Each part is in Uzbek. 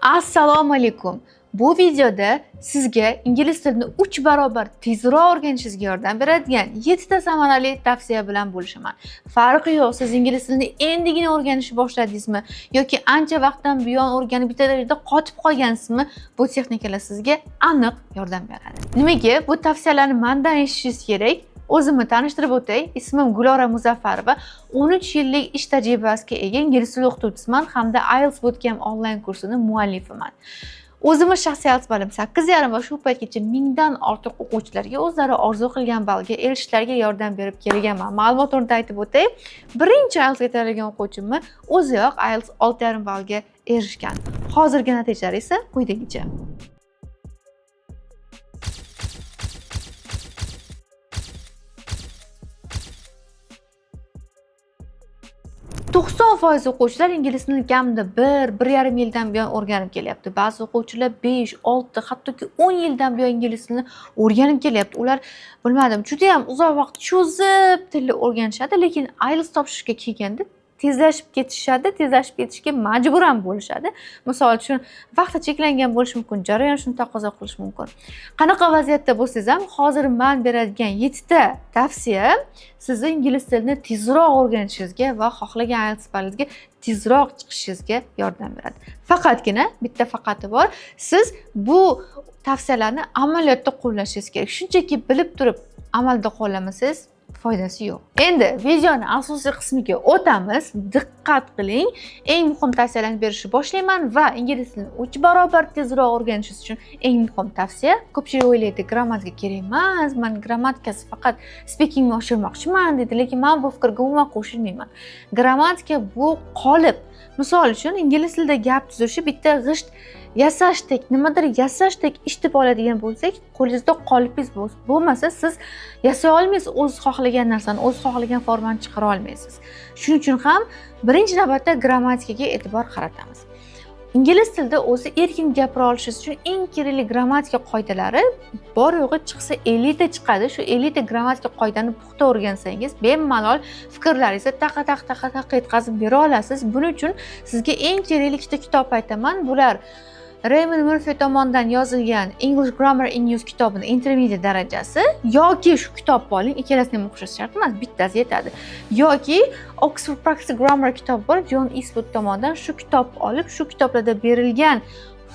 Assalomu alaykum. Bu videoda sizga ingliz tilini 3 barobar tezroq o'rganishingizga yordam beradigan 7 ta samarali tavsiya bilan bo'lishaman. Farqi yo'q, siz ingliz tilini endigina o'rganishni boshladingizmi yoki ancha vaqtdan buyon o'rganib bitta darajada qotib qolgansizmi, bu texnikalar sizga aniq yordam beradi. Nimaga bu tavsiyalarni mendan eshitishingiz kerak? O'zimni tanishtirib o'tay. Ismim Gulora Muzaffarova. 13 yillik ish tajribasiga ega ingliz tili o'qituvchisiman hamda IELTS Bootcamp onlayn kursining muallifiman. O'zimning shaxsiy IELTS balim 8,5 va shu paytgacha mingdan ortiq o'quvchilarga o'zlari orzu qilgan ballga erishishlariga yordam berib kelganman. Ma'lumot o'rnida aytib o'tay, birinchi IELTS ga tayyorlagan o'quvchimni o'ziyoq IELTS 6,5 ballga erishgan. Hozirgi natijalar esa quyidagicha. 90% o'quvchilar ingliz tilini kamida 1-1,5 yildan buyon o'rganib kelyapti. Ba'zi o'quvchilar 5, 6, hattoki 10 yildan buyon ingliz tilini o'rganib kelyapti. Ular bilmadim, juda ham uzoq vaqt cho'zib tilni o'rganishadi, lekin IELTS topshirishga kelganda tezlashib ketishga majburan bo'lishadi. Misol uchun vaqti cheklangan bo'lishi mumkin, jarayon shuni taqozo qilishi mumkin. Qanaqa vaziyatda bo'lsangiz ham hozir men beradigan 7 ta tavsiya sizni ingliz tilini tezroq o'rganishingizga va xohlagan IELTS ballingizga tezroq chiqishingizga yordam beradi. Faqatgina bitta faqati bor. Siz bu tavsiyalarni amaliyotda qo'llashingiz kerak. Shunchaki bilib turib amalda qo'llamasangiz foydasi yo'q. Endi videoning asosiy qismiga o'tamiz. Diqqat qiling. Eng muhim tavsiyalarni berishni boshlayman va ingliz tilini 3 barobar tezroq o'rganishingiz uchun eng muhim tavsiya. Ko'pchilik o'ylaydi, grammatika kerak emas, men grammatikasi faqat speakingni oshirmoqchiman deydi, lekin men bu fikrga umuman qo'shilmayman. Grammatika bu qolip. Misol uchun ingliz tilida gap tuzishi bitta g'isht yasashdek, nimadir yasashdek ish deb oladigan bo'lsak, qo'lingizda qolipingiz bo'lmasa, siz yasay olmaysiz, o'z xohlagan narsani, o'z xohlagan formani chiqara olmaysiz. Shuning uchun ham birinchi navbatda grammatikaga e'tibor qaratamiz. Ingliz tilida o'zi erkin gapira olishingiz uchun eng kerakli grammatika qoidalari bor yo'g'i chiqsa 50 ta chiqadi. Shu 50 ta grammatika qoidani puxta o'rgansangiz, bemalol fikrlaringizni taqa yetkazib bera olasiz. Buning uchun sizga eng kerakli ikkita kitob aytaman. Bular Raymond Murphy tomonidan yozilgan English Grammar in Use kitobining intermediate darajasi yoki shu kitobni oling, ikkalasini ham o'qish shart emas, bittasi yetadi. Yoki Oxford Practice Grammar kitobi bor, John Eastwood tomonidan shu kitobni olib, shu kitoblarda berilgan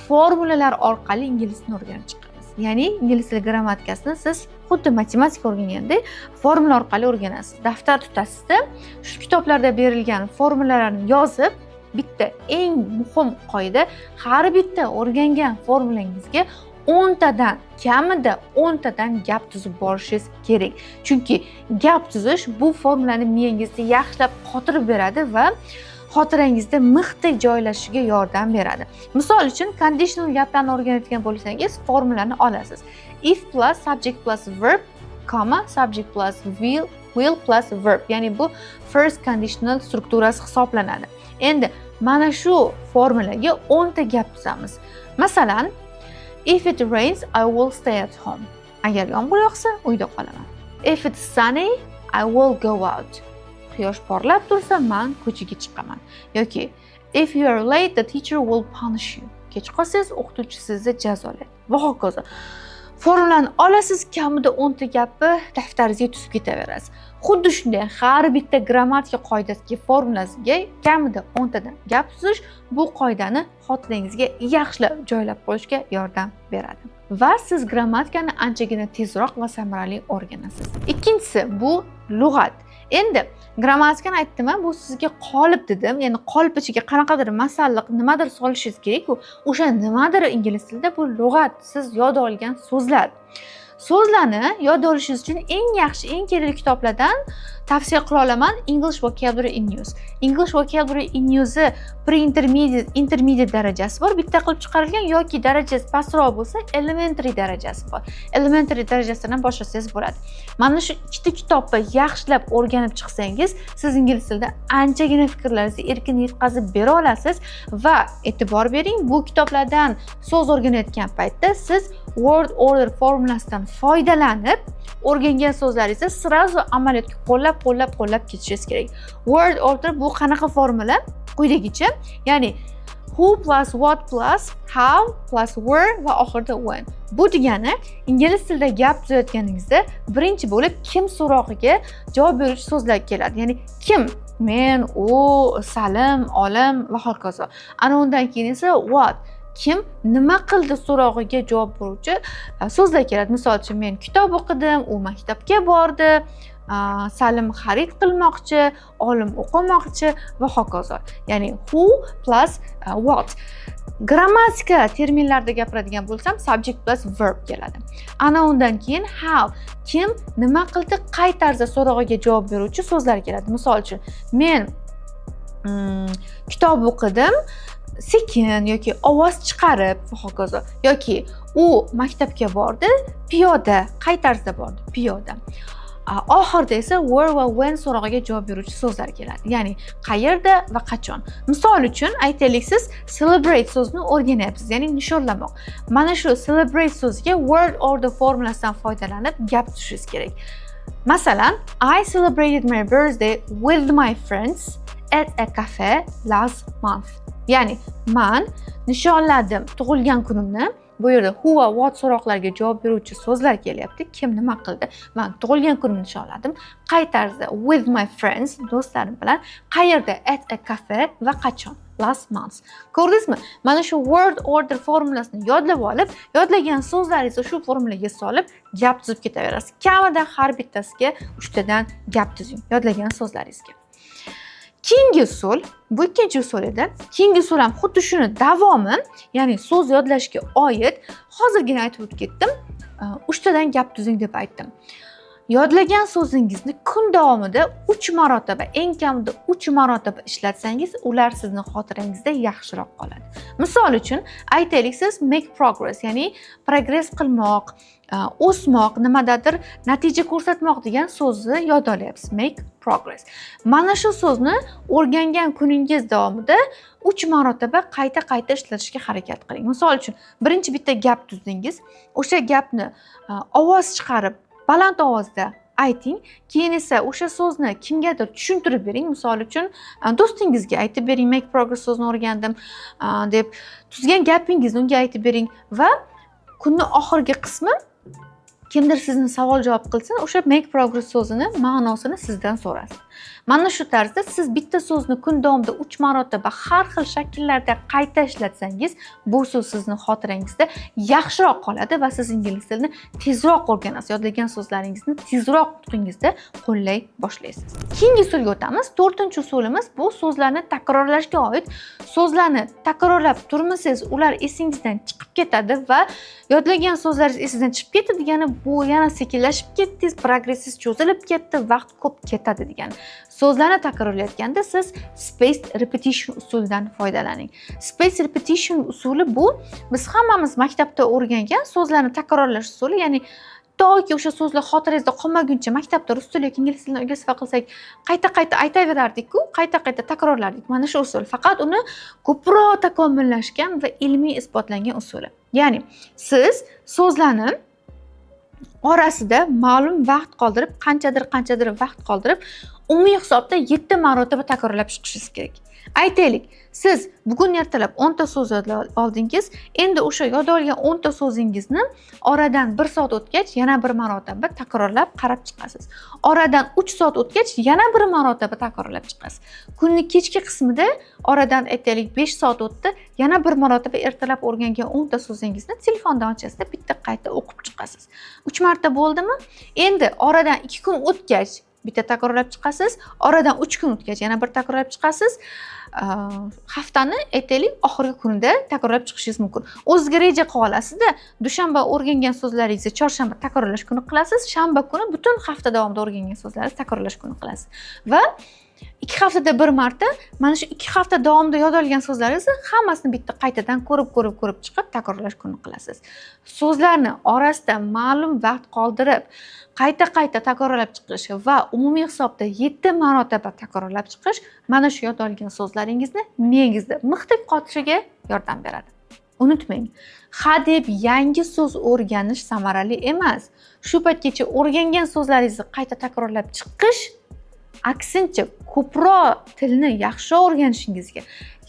formulalar orqali ingliz tilini o'rganib chiqamiz. Ya'ni ingliz tili grammatikasini siz xuddi matematika o'rgangandek formula orqali o'rganasiz. Daftar tutasizda, shu kitoblarda berilgan formulalarni yozib, bitta eng muhim qoida, har bitta o'rgangan formulangizga 10 tadan, kamida 10 tadan gap tuzib borishingiz kerak. Chunki gap tuzish bu formulani miyangizda yaxshilab qotirib beradi va xotirangizda mixdek joylashishiga yordam beradi. Misol uchun, conditional gaplarni o'rganayotgan bo'lsangiz, formulani olasiz. If plus subject plus verb, subject plus will plus verb. Ya'ni bu first conditional strukturasi hisoblanadi. Endi mana shu formulaga 10 ta gap tuzamiz. Masalan, if it rains, I will stay at home. Agar yomg'ir yog'sa, uyda qolaman. If it's sunny, I will go out. Quyosh porlab tursa, men ko'chaga chiqaman. Yoki if you are late, the teacher will punish you. Kech qolsangiz, o'qituvchi sizni jazolaydi. Va hokazo. Formulani olasiz, kamida 10 ta gapni daftaringizga tuzib ketaverasiz. Xuddi shunday har bitta grammatika qoidasiga, formulasiga kamida 10 tadan gap tuzish bu qoidani xotirangizga yaxshilab joylab qo'yishga yordam beradi. Va siz grammatikani anchagina tezroq va samarali o'rganasiz. Ikkinchisi bu lug'at. Endi grammatikani aytdim, bu sizga qolip dedim. Ya'ni qolip ichiga qanaqadir masalliq, nimadir solishingiz kerak. O'sha nimadir ingliz tilida bu lug'at, siz yod olgan so'zlar. So'zlarni yod olishingiz uchun eng yaxshi, eng kerakli kitoblardan tavsiya qila olaman English Vocabulary in Use. English Vocabulary in Use pre-intermediate darajasi bor, bitta qilib chiqarilgan, yoki darajasi pastroq bo'lsa, elementary darajasi bor. Elementary darajasidan boshlasangiz bo'ladi. Mana shu ikkita kitobni yaxshilab o'rganib chiqsangiz, siz ingliz tilida anchagina fikrlaringizni erkin yetkazib bera olasiz va e'tibor bering, bu kitoblardan so'z o'rganayotgan paytda siz word order formulasidan foydalanib o'rgangan so'zlaringizni sirazu amaliyotga qo'llab ketishingiz kerak. Word order bu qanaqa formula? Quyidagicha, ya'ni who plus what plus how plus where va oxirida when. Bu degani ingliz tilida gap tuzayotganingizda birinchi bo'lib kim so'rog'iga javob beruvchi so'zlar keladi. Ya'ni kim? Men, u, Salim, Olim va hokazo. Ana undan keyin esa what. Kim nima qildi so'rog'iga javob beruvchi so'zlar keladi. Misol uchun men kitob o'qidim, u maktabga bordi, Salim xarid qilmoqchi, Olim o'qimoqchi va hokazo. Ya'ni who plus what. Grammatika terminlarda gapiradigan bo'lsam subject plus verb keladi. Ana undan keyin how. Kim nima qildi, qay tarzda so'rog'iga javob beruvchi so'zlar keladi. Misol uchun men kitob o'qidim, sekin yoki ovoz chiqarib va hokazo. Yoki u maktabga bordi, piyoda. Qay tarzda bordi? Piyoda. Oxirida esa where va when so'rog'iga javob beruvchi so'zlar keladi. Ya'ni qayerda va qachon. Misol uchun aytaylik, siz celebrate so'zini o'rganyapsiz, ya'ni nishonlamoq. Mana shu celebrate so'ziga word order formulasidan foydalanib gap tutishingiz kerak. Masalan, I celebrated my birthday with my friends at a cafe last month. Ya'ni men nishonladim tug'ilgan kunimni. Bu yerda who va what so'roqlarga javob beruvchi so'zlar kelyapti. Kim nima qildi? Men tug'ilgan kunimni nishonladim. Qay tarzda? With my friends, do'stlarim bilan. Qayerda? At a cafe va qachon? Last month. Ko'rdingizmi? Mana shu word order formulasini yodlab olib, yodlagan so'zlaringizni shu formulaga solib gap tuzib ketaverasiz. Kamida har bittasiga 3 tadan gap tuzing yodlagan so'zlaringizga. Keyingi usul, bu ikkinchi usul edi. Keyingi usul ham xuddi shuni davomi, ya'ni so'z yodlashga oid. Hozirgina aytib o'tib ketdim. 3 tadan gap tuzing deb aytdim. Yodlagan so'zingizni kun davomida 3 marotaba, eng kamida 3 marotaba ishlatsangiz, ular sizning xotirangizda yaxshiroq qoladi. Misol uchun, aytaylik, siz make progress, ya'ni progress qilmoq, o'smoq, nimadadir natija ko'rsatmoq degan so'zni yod olyapsiz. Make progress. Mana shu so'zni o'rgangan kuningiz davomida 3 marotaba qayta ishlatishga harakat qiling. Misol uchun, birinchi bitta gap tuzdingiz, o'sha gapni ovoz chiqarib baland ovozda ayting, keyin esa o'sha so'zni kimgadir tushuntirib bering. Misol uchun, do'stingizga aytib bering, make progress so'zini o'rgandim deb tuzgan gapingizni unga aytib bering va kunning oxirgi qismi kimdir sizni savol javob qilsin, o'sha make progress so'zini ma'nosini sizdan so'rasin. Mana shu tarzda siz bitta so'zni kun davomida 3 marotaba har xil shakllarda qayta ishlatsangiz, bu so'z sizning xotirangizda yaxshiroq qoladi va siz ingliz tilini tezroq o'rganasiz. Yodlagan so'zlaringizni tezroq nuqtingizda qo'llay boshlaysiz. Keyingi usulga o'tamiz. 4-usulimiz bu so'zlarni takrorlashga oid. So'zlarni takrorlab turmasangiz, ular esingizdan chiqib ketadi va yodlagan so'zlaringiz esingizdan chiqib ketdi degani bu yana sekinlashib ketdingiz, progressingiz cho'zilib ketdi, vaqt ko'p ketadi degani. So'zlarni takrorlayotganda siz spaced repetition usulidan foydalaning. Spaced repetition usuli bu biz hammamiz maktabda o'rgangan so'zlarni takrorlash usuli, ya'ni toki o'sha so'zlar xotirangizda qolmaguncha maktabda rus tili yoki ingliz tilini o'rgansa qilsak, qayta aytaverardik-ku, qayta takrorlardik. Mana shu usul. Faqat uni ko'proq takomillashgan va ilmiy isbotlangan usuli. Ya'ni siz so'zlarni orasida ma'lum vaqt qoldirib, qanchadir vaqt qoldirib, umumiy hisobda 7 marotaba takrorlab chiqishingiz kerak. Aytaylik, siz bugun ertalab 10 ta so'z yodlab oldingiz, endi o'sha yod olgan 10 ta so'zingizni oradan 1 soat o'tgach yana bir marotaba takrorlab qarab chiqasiz. Oradan 3 soat o'tgach yana bir marotaba takrorlab chiqasiz. Kunning kechki qismida oradan aytaylik 5 soat o'tdi, yana bir marotaba ertalab o'rgangan 10 ta so'zingizni telefon donchasida bitta qayta o'qib chiqasiz. 3 marta bo'ldimi? Endi oradan 2 kun o'tgach bitta takrorlab chiqasiz, oradan 3 kun o'tgach yana bir takrorlab chiqasiz. Haftani aytaylik oxirgi kunida takrorlab chiqishingiz mumkin. O'zingizga reja qilib olasizda, dushanba o'rgangan so'zlaringizni chorshanba takrorlash kuni qilasiz, shanba kuni butun hafta davomida o'rgangan so'zlaringizni takrorlash kuni qilasiz. Va 2 haftada bir marta mana shu 2 hafta davomida yod olgan so'zlaringizni hammasini bitta qaytadan ko'rib chiqib takrorlash kuni qilasiz. So'zlarni orasida ma'lum vaqt qoldirib, qayta takrorlab chiqish va umumiy hisobda 7 marotaba takrorlab chiqish mana shu yod olgan so'zlaringizni miyangizda mixdek qotishiga yordam beradi. Unutmang, hadeb yangi so'z o'rganish samarali emas. Shu paytgacha o'rgangan so'zlaringizni qayta takrorlab chiqish aksincha ko'proq tilni yaxshiroq o'rganishingizga,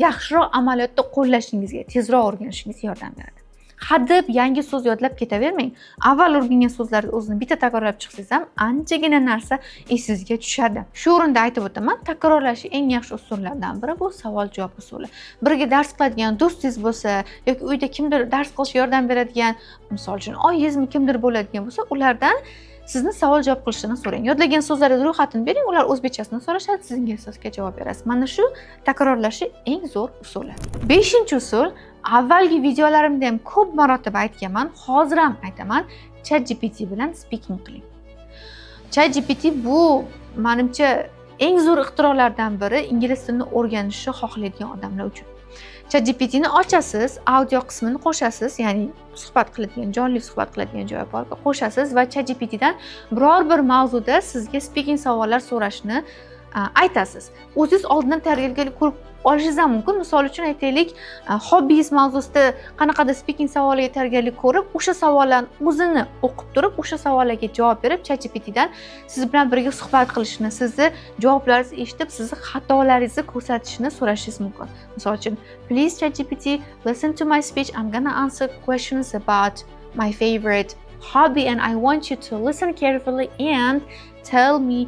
yaxshiroq amaliyotda qo'llashingizga, tezroq o'rganishingizga yordam beradi. Hadeb yangi so'z yodlab ketavermang. Avval o'rgangan so'zlarni o'zini bitta takrorlab chiqsangiz ham anchagina narsa esingizga tushadi. Shu o'rinda aytib o'taman, takrorlash eng yaxshi usullardan biri bu savol-javob usuli. Birga dars qiladigan do'stingiz bo'lsa yoki uyda kimdir dars qilishga yordam beradigan, misol uchun oyingizmi kimdir bo'ladigan bo'lsa, ulardan sizni savol-javob qilishini so'rang. Yodlagan so'zlaringiz ro'yxatini bering, ular o'zbekchasini so'rashadi, siz inglizchasiga javob berasiz. Mana shu takrorlashi eng zo'r usuli. 5-usul, avvalgi videolarimda ham ko'p marotaba aytganman, hozir ham aytaman, ChatGPT bilan speaking qiling. ChatGPT bu menimcha eng zo'r ixtirolardan biri ingliz tilini o'rganishni xohlaydigan odamlar uchun. ChatGPTni ochasiz, audio qismini qo'shasiz, ya'ni suhbat qiladigan, jonli suhbat qiladigan joyi bor, qo'shasiz va ChatGPTdan biror bir mavzuda sizga speaking savollar so'rashni aytasiz. O'zingiz oldindan tayyorgarlik ko'rib olishingiz ham mumkin. Misol uchun aytaylik, hobbingiz mavzusida qanaqadir speaking savoliga tayyorgarlik ko'rib, o'sha savollarni o'zini o'qib turib, o'sha savollarga javob berib, ChatGPTdan siz bilan birga suhbat qilishni, sizni javoblaringizni eshitib, sizni xatolaringizni ko'rsatishini so'rashingiz mumkin. Misol uchun, please ChatGPT, listen to my speech. I'm gonna answer questions about my favorite hobby and I want you to listen carefully and tell me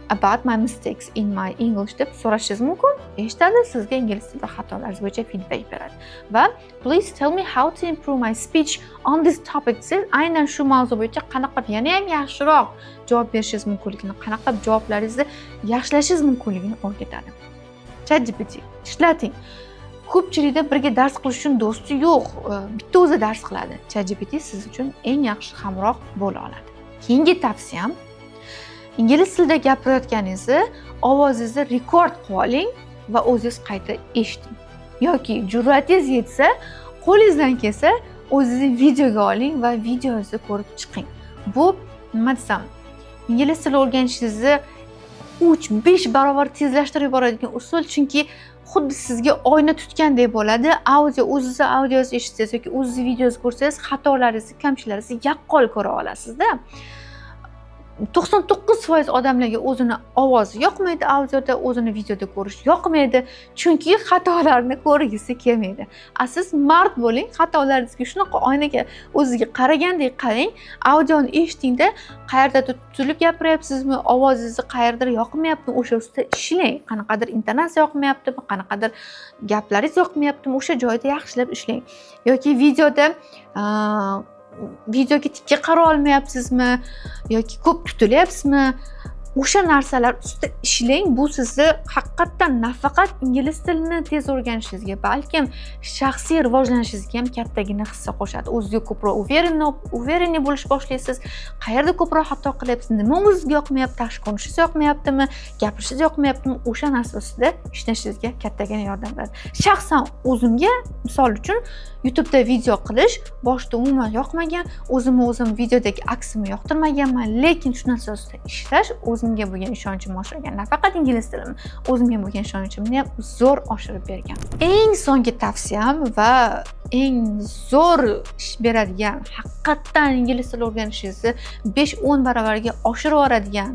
about my mistakes in my English deb so'rashingiz mumkin. Eshitadi, sizga ingliz tilida xatolaringiz bo'yicha feedback beradi. Va please tell me how to improve my speech on this topic. Siz aynan shu mavzu bo'yicha qanaqa yana ham yaxshiroq javob berishingiz mumkinligini, qanaqa javoblaringizni yaxshilashingiz mumkinligini o'rgatadi. ChatGPT ishlating. Ko'pchilikda birga dars qilish uchun do'sti yo'q, bitta o'zi dars qiladi. ChatGPT siz uchun eng yaxshi hamroh bo'la oladi. Keyingi tavsiyam, ingliz tilida gapirayotganingizni ovozingizni rekord qilib oling va o'zingiz qayta eshiting. Yoki jur'atingiz yetsa, qo'lingizdan kelsa, o'zingizni videoga oling va videongizni ko'rib chiqing. Bu nima desam, ingliz tili o'rganishingizni 3-5 barobar tezlashtirib yuboradigan usul, chunki xuddi sizga oyna tutgandek bo'ladi. O'zingizni audiozni eshitsangiz yoki o'zingizni videozni ko'rsangiz, xatolaringizni, kamchiliklaringizni yaqqol ko'ra olasizda. 99% odamlarga o'zini ovozi yoqmaydi, audioda, o'zini videoda ko'rish yoqmaydi, chunki xatolarni ko'rgisi kelmaydi. Siz mard bo'ling, xatolaringizga shunaqa oynaga o'zingizga qaragandek qarang, audioni eshitingda qayerdadir tutilib gapiryapsizmi, ovozingizni qayerdir yoqmayaptimi, o'sha ustida ishlang. Qanaqadir intonatsiya yoqmayaptimi, qanaqadir gaplaringiz yoqmayaptimi, o'sha joyda yaxshilab ishlang. Yoki videoga tikka qara olmayapsizmi yoki ko'p tutilyapsizmi, o'sha narsalar ustida ishlang. Bu sizni haqiqatan nafaqat ingliz tilini tez o'rganishingizga, balkim shaxsiy rivojlanishingizga ham kattagina hissa qo'shadi. O'zingizga ko'proq уверенный bo'lish boshlaysiz. Qayerda ko'proq xato qilyapsiz, nima o'zingizga yoqmayapti, tashqi ko'rinishingiz yoqmayaptimi, gapirishingiz yoqmayaptimi, o'sha narsa ustida ishlashingizga kattagina yordam beradi. Shaxsan o'zimga, misol uchun, YouTube'da video qilish boshida umuman yoqmagan, o'zim videodagi aksimni yoqtirmaganman, lekin shu narsa ustida ishlash o'zimga bo'lgan ishonchim oshirgan. Nafaqat ingliz tilim, o'zimga bo'lgan ishonchimni ham zo'r oshirib bergan. Eng so'nggi tavsiyam va eng zo'r ish beradigan, haqiqatan ingliz tili o'rganishingizni 5-10 barobarga oshirib yuboradigan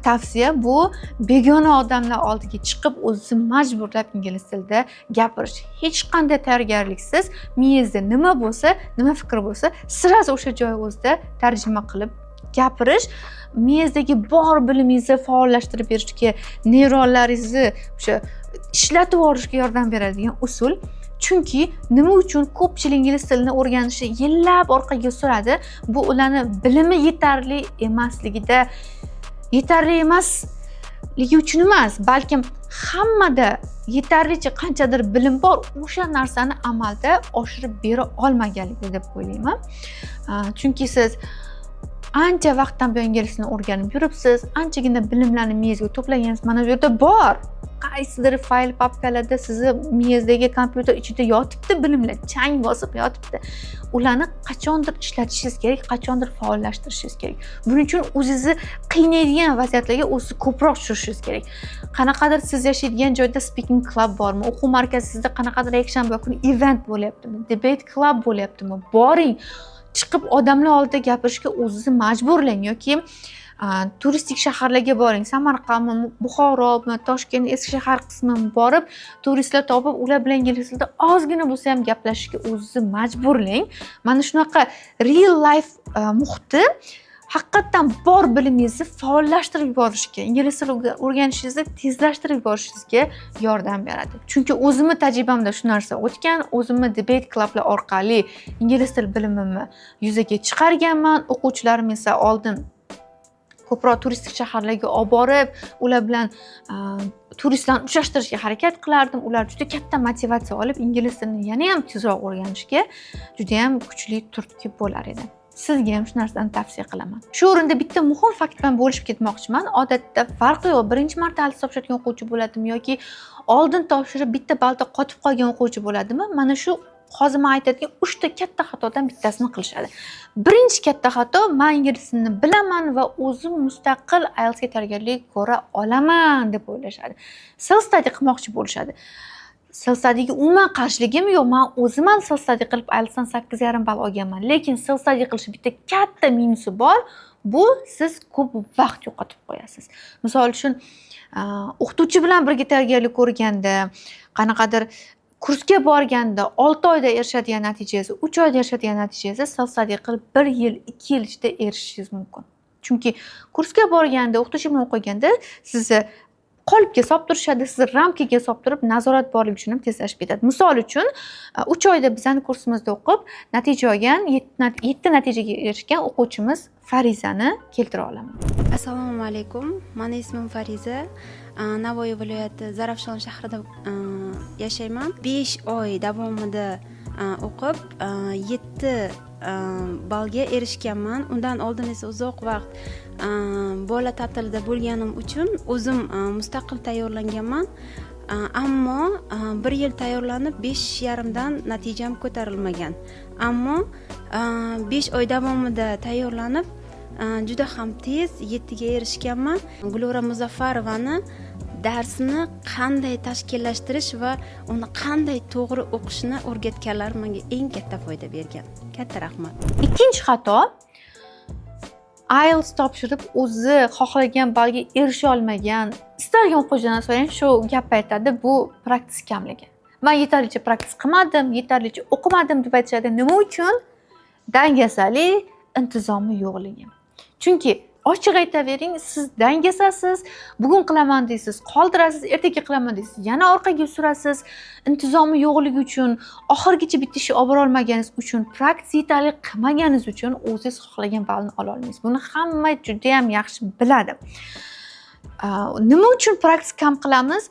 tavsiya bu begona odamlar oldiga chiqib o'zingizni majburlab ingliz tilida gapirish. Hech qanday tayyorgarliksiz, miyangizda nima bo'lsa, nima fikr bo'lsa, sirasi o'sha joy o'zida tarjima qilib gapirish miyangizdagi bor bilimingizni faollashtirib berishga, neyronlaringizni o'sha ishlatib yuborishga yordam beradigan usul. Chunki nima uchun ko'pchilik ingliz tilini o'rganishni yillab orqaga suradi? Bu ularni bilimi yetarli emasligi uchun emas, balkim hammada yetarlicha qanchadir bilim bor, o'sha narsani amalda oshirib bera olmaganligi deb o'ylayman. Chunki siz ancha vaqtdan buyon ingliz tilini o'rganib yuribsiz, anchagina bilimlarni miyangizga to'plagansiz, mana bu yerda bor. Qaysidir fayl papkalarda sizni miyangizdagi kompyuter ichida yotibdi bilimlar, chang bosib yotibdi. Ularni qachondir ishlatishingiz kerak, qachondir faollashtirishingiz kerak. Buning uchun o'zingizni qiynaydigan vaziyatlarga o'zingizni ko'proq tushirishingiz kerak. Qanaqadir siz yashaydigan joyda speaking club bormi? O'quv markazingizda qanaqadir yakshanba kuni event bo'lyaptimi? Debate club bo'lyaptimi? Boring. Chiqib odamlar oldida gapirishga o'zingizni majburlang yoki turistik shaharlarga boring, Samarqand, Buxoro, Toshkent, eski shahar qismiga borib, turistlar topib, ular bilan ingliz tilida ozgina bo'lsa ham gaplashishga o'zingizni majburlang. Mana shunaqa real life muhitni haqiqatdan bor bilimingizni faollashtirib yuborishga, ingliz tilini o'rganishingizni tezlashtirib yuborishingizga yordam beradi. Chunki o'zimni tajribamda shu narsa o'tgan, o'zimni debate klublar orqali ingliz til bilimimni yuzaga chiqarganman. O'quvchilarim esa oldin ko'proq turistik shaharlarga olib borib, ular bilan turistlarni uchrashtirishga harakat qilardim. Ular juda katta motivatsiya olib, ingliz tilini yana ham tezroq o'rganishga juda ham kuchli turtki bo'lar edi. Sizga ham shu narsani tavsiya qilaman. Shu o'rinda bitta muhim fakt bilan bo'lishib ketmoqchiman. Odatda farqi yo'q, birinchi marta ALIS topshirgan o'quvchi bo'ladimi yoki oldin topshirib bitta balda qotib qolgan o'quvchi bo'ladimi? Mana shu hozir men aytadigan 3 ta katta xatodan bittasini qilishadi. Birinchi katta xato, men ingliz tilini bilaman va o'zim mustaqil IELTSga tayyorgarlik ko'ra olaman deb o'ylashadi. Self study qilmoqchi bo'lishadi. Self studyga umuman qarshiligim yo'q. Men o'zim ham self study qilib IELTSdan 8,5 ball olganman. Lekin self study qilish bitta katta minusi bor. Bu siz ko'p vaqt yo'qotib qo'yasiz. Misol uchun, o'qituvchi bilan birga tayyorgarlik ko'rganda, qanaqadir kursga borganda 6 oyda erishadigan natijangiz, 3 oyda erishadigan natijangiz self study qilib 1 yil, 2 yil ichida erishishingiz mumkin. Chunki kursga borganda, o'qituvchi bilan o'qiganda sizni qolipga solib turishadi, sizni ramkaga solib turib, nazorat borligi uchun ham tezlashib ketadi. Misol uchun, 3 oyda bizning kursimizda o'qib, natija olgan, 7 natijaga erishgan o'quvchimiz Farizani keltira olaman. Assalomu alaykum. Meni ismim Fariza. Navoiy viloyati Zarafshon shahrida yashayman. 5 oy davomida o'qib, 7 ballga erishganman. Undan oldin esa uzoq vaqt bola ta'tilida bo'lganim uchun o'zim mustaqil tayyorlanganman. Ammo 1 yil tayyorlanib 5,5 dan natijam ko'tarilmagan. Ammo 5 oy davomida tayyorlanib juda ham tez 7 ga erishganman. Gulora Muzaffarovani darsni qanday tashkillashtirish va uni qanday to'g'ri o'qishni o'rgatganlar menga eng katta foyda bergan. Katta rahmat. Ikkinchi xato, IELTS topshirib o'zi xohlagan ballga erisha olmagan istalgan o'quvchidan so'rang shu gap aytadi, bu praktik kamligi. Men yetarlicha praktik qilmadim, yetarlicha o'qimadim deb aytishadi. Nima uchun? Dangasalik, intizomi yo'qligi. Chunki ochiq aytavering, siz dangasasiz, bugun qilaman deysiz, qoldirasiz, ertaga qilaman deysiz, yana orqaga surasiz. Intizomi yo'qligi uchun, oxirgacha bitta ishni olib bora olmaganingiz uchun, praktik yetarli qilmaganingiz uchun o'zingiz xohlagan ballni ola olmaysiz. Buni hamma juda ham yaxshi biladi. Nima uchun praktik kam qilamiz?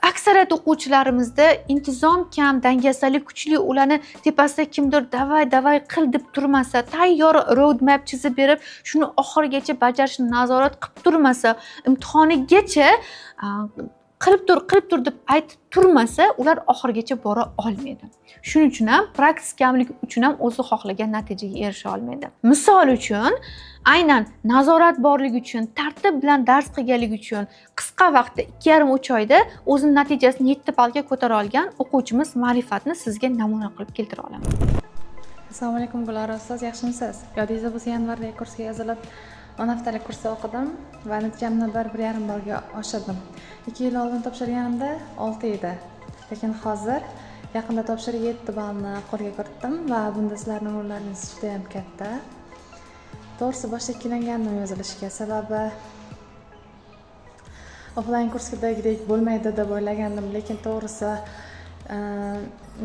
Aksariyat o'quvchilarimizda intizom kam, dangasalik kuchli, ularni tepasida kimdir davay qil deb turmasa, tayyor road map chizib berib, shuni oxirigacha bajarishni nazorat qilib turmasa, imtihonigacha qilib tur deb aytib turmasa, ular oxirigacha bora olmaydi. Shuning uchun ham praktik kamlik uchun ham o'zi xohlagan natijaga erisha olmaydi. Misol uchun, aynan nazorat borligi uchun, tartib bilan dars qilganligi uchun qisqa vaqtda 2,5-3 oyda o'zining natijasini 7 ballga ko'tara olgan o'quvchimiz Ma'rifatni sizga namuna qilib keltira olaman. Assalomu alaykum Gulora ustoz, yaxshimisiz? Yodingizda bo'lsa yanvardagi kursga yozilib 10 haftalik kursda o'qidim va natijamni 1,5 ballga oshirdim. 2 yil oldin topshirganimda 6 edi. Lekin hozir yaqinda topshirib 7 ballni qo'lga kiritdim va bunda sizlarning o'rinlaringiz juda ham katta. To'g'risi boshda ikkilangandim yozilishga, sababi offline kursdagidek bo'lmaydi deb o'ylagandim, lekin to'g'risi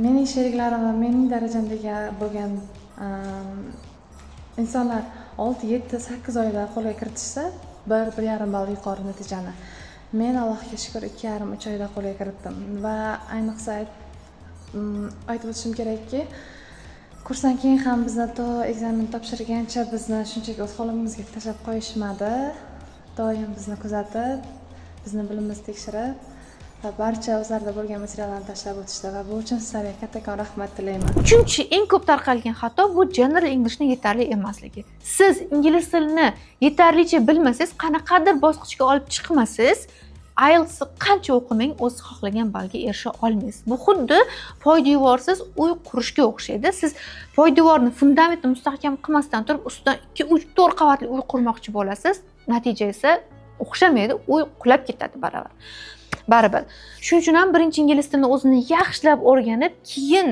mening sheriklarim va mening darajamdagi bo'lgan insonlar 6, 7, 8 oyda qo'lga kiritishsa, 1,5 ball yuqori natijani men Allohga shukr 2,5-3 oyda qo'lga kiritdim va ayniqsa aytib o'tishim kerakki, kursdan keyin ham bizni to ekzamen topshirgancha bizni shunchaki o'z holimizga tashlab qo'yishmadi. Doim bizni kuzatib, bizni bilimimizni tekshirib va barcha o'zlarida bo'lgan materiallarni tashlab o'tishdi va bu uchun sizlarga kattakon rahmat tilayman. Uchinchi eng ko'p tarqalgan xato bu general Englishni yetarli emasligi. Siz ingliz tilini yetarlicha bilmasangiz, qanaqadir bosqichga olib chiqmasangiz, IELTSni qancha o'qimang, o'z xohlagan ballga erisha olmaysiz. Bu xuddi poydevorsiz uy qurishga o'xshaydi. Siz poydevorni fundamentni mustahkam qilmasdan turib, ustidan 2, 3, 4 qavatli uy qurmoqchi bo'lasiz. Natija esa o'xshamaydi, uy qulab ketadi baribir. Shuning uchun ham birinchi ingliz tilini o'zini yaxshilab o'rganib, keyin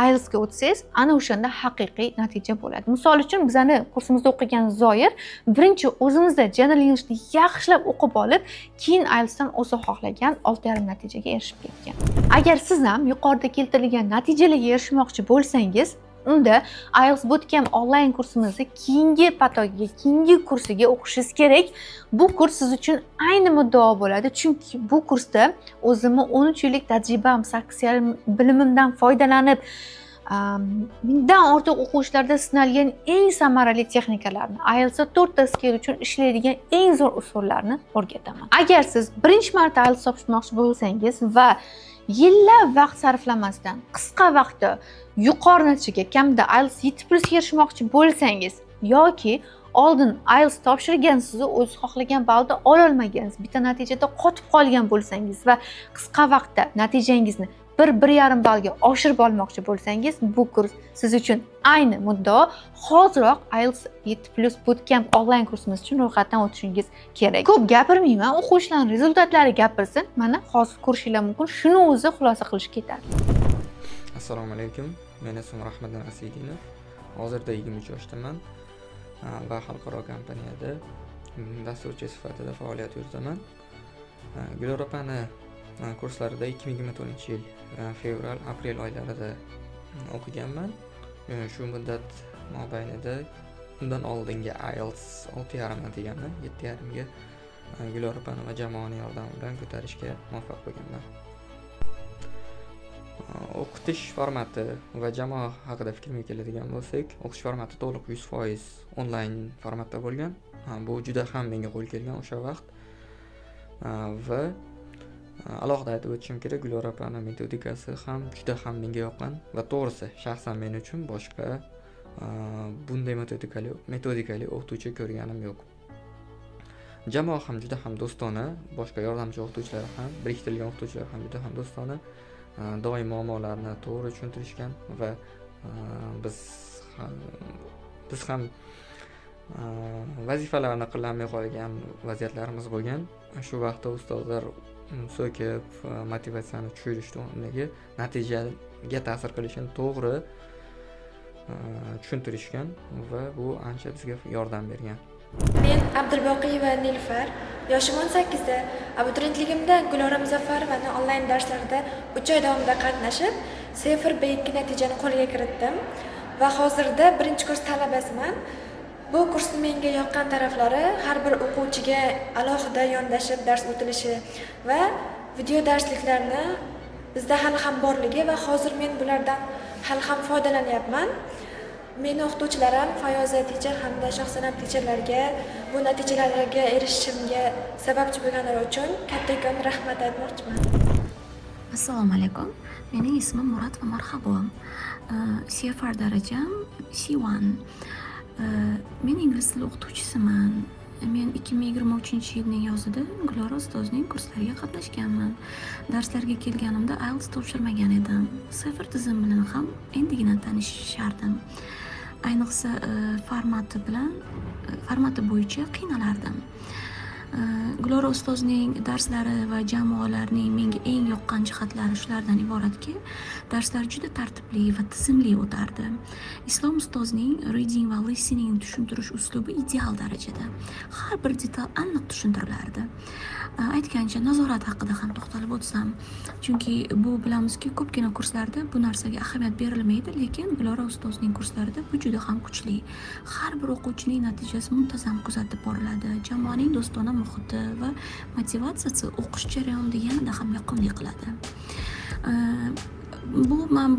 IELTSga o'tsangiz, ana o'shanda haqiqiy natija bo'ladi. Misol uchun, bizani kursimizda o'qigan Zoir birinchi o'zimizda General Englishni yaxshilab o'qib olib, keyin IELTSdan o'zi xohlagan 6,5 natijaga erishib ketgan. Agar siz ham yuqorida keltirilgan natijalarga erishmoqchi bo'lsangiz, unda IELTS Bootcamp onlayn kursimizni keyingi patogiga, keyingi kursiga o'qishingiz kerak. Bu kurs siz uchun ayni muddao bo'ladi, chunki bu kursda o'zimni 13 yillik tajribam, 8 yarim bilimimdan foydalanib, mingdan ortiq o'quvchilarda sinalgan eng samarali texnikalarni, IELTS 4 ta skill uchun ishlaydigan eng zo'r usullarni o'rgataman. Agar siz birinchi marta IELTS topshirmoqchi bo'lsangiz va yillab vaqt sarflamasdan qisqa vaqtda yuqori natijaga, kamida IELTS 7+ erishmoqchi bo'lsangiz yoki oldin IELTS topshirgansiz, o'z xohlagan ballda ola olmagansiz, bitta natijada qotib qolgan bo'lsangiz va qisqa vaqtda natijangizni 1-1,5 ballga oshirib olmoqchi bo'lsangiz, bu kurs siz uchun ayni muddao. Hoziroq IELTS 7+ Bootcamp onlayn kursimiz uchun ro'yxatdan o'tishingiz kerak. Ko'p gapirmayman, o'quvchilarning rezultatlari gapirsin. Mana hozir ko'rishingiz mumkin. Shuni o'zi xulosa qilish ketadi. Assalomu alaykum. Men ismim Rahmatjon Asidinov. Hozirda 23 yoshdaman va xalqaro kompaniyada dasturchi sifatida faoliyat yuritaman. Gulorapani kurslarida 2024-yil fevral-aprel oylarida o'qiganman. Shu muddat mobaynida undan oldingi IELTS 6,5 natijani 7,5 ga Gulorapani va jamoaning yordami bilan ko'tarishga muvaffaq bo'lganman. O'qitish formati va jamoa haqida fikrimga keladigan bo'lsak, o'qitish formati to'liq 100% onlayn formatda bo'lgan. Bu juda ham menga qo'l kelgan o'sha vaqt. Va alohida aytib o'tishim kerak, Gulorapani metodikasi ham juda ham menga yoqqan va to'g'risi shaxsan men uchun boshqa bunday metodikali o'qituvchi ko'rganim yo'q. Jamoa ham juda ham do'stona, boshqa yordamchi o'qituvchilar ham, biriktirilgan o'qituvchilar ham juda ham do'stona. Doim muammolarni to'g'ri tushuntirishgan va biz ham vazifalarni qilolmay qolgan vaziyatlarimiz bo'lgan. Shu vaqtda ustozlar so'kib motivatsiyani tushirishdi, o'rniga natijaga ta'sir qilishini to'g'ri tushuntirishgan va bu ancha bizga yordam bergan. Men Abdulboqiyeva Nilufar, yoshim 18 da. Abituriyentligimda Gulora Muzaffarovani onlayn darslarida 3 oy davomida qatnashib, 0B2 natijani qo'lga kiritdim va hozirda birinchi kurs talabasiman. Bu kursning menga yoqqan taraflari har bir o'quvchiga alohida yondashib dars o'tilishi va video darsliklarni bizda hali ham borligi va hozir men bulardan hali ham foydalanyapman. Meni o'qituvchilarim Fayoza teacher hamda Shohsanam teacherlarga bu natijalarga erishishimga sababchi bo'lganlari uchun kattakon rahmat aytmoqchiman. Assalomu alaykum. Mening ismim Murat va marhabo. CFR darajam C1. Men ingliz tili o'qituvchisiman. Men 2023-yilning yozida Gulora ustozning kurslariga qatnashganman. Darslarga kelganimda IELTS topshirmagan edim. Sifir tizim bilan ham endigina tanishardim. Ayniqsa formati bo'yicha qiynalardim. Gulora ustozning darslari va jamoalarning menga eng yoqqan jihatlari shulardan iboratki, darslar juda tartibli va tizimli o'tardi. Islom ustozning reading va listening tushuntirish uslubi ideal darajada. Har bir detal aniq tushuntirilardi. Aytgancha nazorat haqida ham to'xtalib o'tsam, chunki bu bilamizki, ko'pgina kurslarda bu narsaga ahamiyat berilmaydi, lekin Gulora ustozning kurslarida bu juda ham kuchli. Har bir o'quvchining natijasi muntazam kuzatib boriladi. Jamoaning do'stona muhiti va motivatsiyasi o'qish jarayonida yanada ham yoqimli qiladi.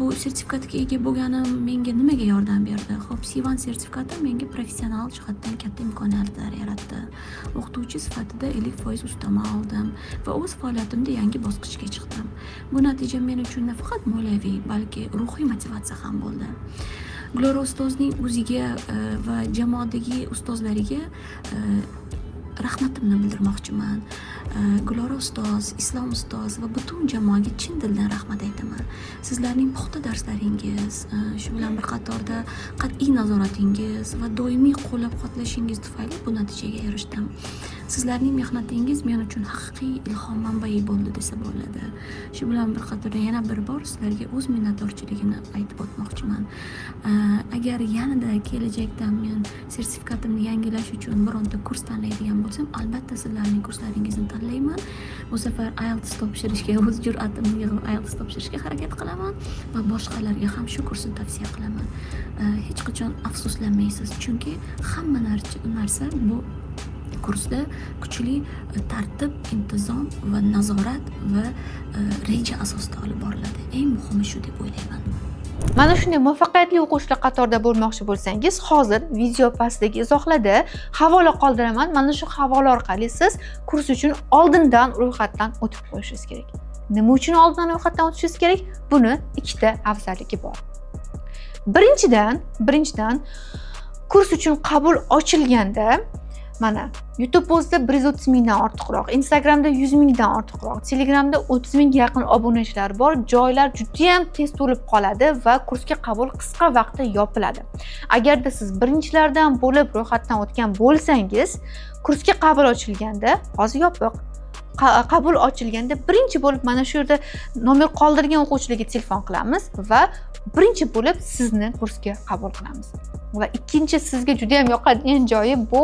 Bu sertifikatga ega bo'lganim menga nimaga yordam berdi? Xo'p, C1 sertifikati menga professional jihatdan katta imkoniyatlar yaratdi. O'qituvchi sifatida 50% ustama oldim va o'z faoliyatimda yangi bosqichga chiqdim. Bu natija men uchun nafaqat moliyaviy, balki ruhiy motivatsiya ham bo'ldi. Gulora ustozning o'ziga va jamoadagi ustozlariga rahmatimni bildirmoqchiman. Gulora ustoz, Islom ustoz va butun jamoaga chin dildan rahmat aytaman. Sizlarning puxta darslaringiz, shu bilan bir qatorda qat'iy nazoratingiz va doimiy qo'llab-quvvatlashingiz tufayli bu natijaga erishdim. Sizlarning mehnatingiz men uchun haqiqiy ilhom manbai bo'ldi desa bo'ladi. Shu bilan bir qatorda yana bir bor sizlarga o'z minnatdorchiligimni aytib o'tmoqchiman. Agar yanada kelajakda men sertifikatimni yangilash uchun bironta kurs tanlaydigan bo'lsam, albatta sizlarning kurslaringizni tanlayman. Bu safar IELTS topshirishga o'z jur'atimni yig'ib IELTS topshirishga harakat qilaman va boshqalarga ham shu kursni tavsiya qilaman. Hech qachon afsuslanmaysiz, chunki hamma narsa bu kursda kuchli tartib, intizom va nazorat va reja asosida olib boriladi. Eng muhimi shu deb o'ylayman. Mana shunday muvaffaqiyatli o'quvchilar qatorida bo'lmoqchi bo'lsangiz, hozir video pastdagi izohlarda havola qoldiraman. Mana shu havola orqali siz kurs uchun oldindan ro'yxatdan o'tib qo'yishingiz kerak. Nima uchun oldindan ro'yxatdan o'tishingiz kerak? Buni ikkita afzalligi bor. Birinchidan kurs uchun qabul ochilganda mana YouTube postda 130 mingdan ortiqroq, Instagramda 100 mingdan ortiqroq, Telegramda 30 mingga yaqin obunachilar bor. Joylar juda ham tez to'lib qoladi va kursga qabul qisqa vaqtda yopiladi. Agarda siz birinchilardan bo'lib ro'yxatdan o'tgan bo'lsangiz, kursga qabul ochilganda, hozir yopiq, qabul ochilganda birinchi bo'lib mana shu yerda nomer qoldirgan o'quvchilarga telefon qilamiz va birinchi bo'lib sizni kursga qabul qilamiz. Va ikkinchi sizga juda ham yoqadigan joyi bu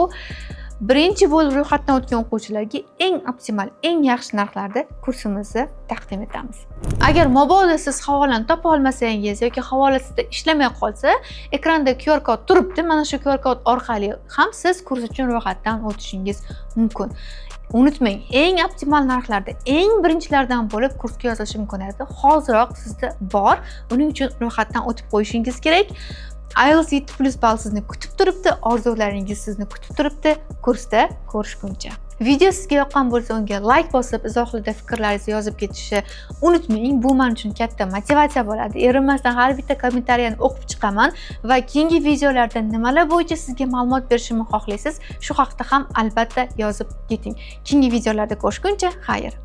birinchi bo'lib ro'yxatdan o'tgan o'quvchilarga eng optimal, eng yaxshi narxlarda kursimizni taqdim etamiz. Agar mabodo siz havolani topa olmasangiz yoki havola sizda ishlamay qolsa, ekranda QR kod turibdi. Mana shu QR kod orqali ham siz kurs uchun ro'yxatdan o'tishingiz mumkin. Unutmang, eng optimal narxlarda, eng birinchilardan bo'lib kursga yozilish imkoniyati hoziroq sizda bor. Buning uchun ro'yxatdan o'tib qo'yishingiz kerak. IELTS 7+ ball sizni kutib turibdi, orzularingiz sizni kutib turibdi. Kursda ko'rishguncha. Video sizga yoqqan bo'lsa, unga like bosib, izohlarda fikrlaringizni yozib ketishni unutmang. Bu men uchun katta motivatsiya bo'ladi. Erinmasdan har bitta kommentariyani o'qib chiqaman va keyingi videolarda nimalar bo'yicha sizga ma'lumot berishimni xohlaysiz, shu haqda ham albatta yozib keting. Keyingi videolarda ko'rishguncha, xayr.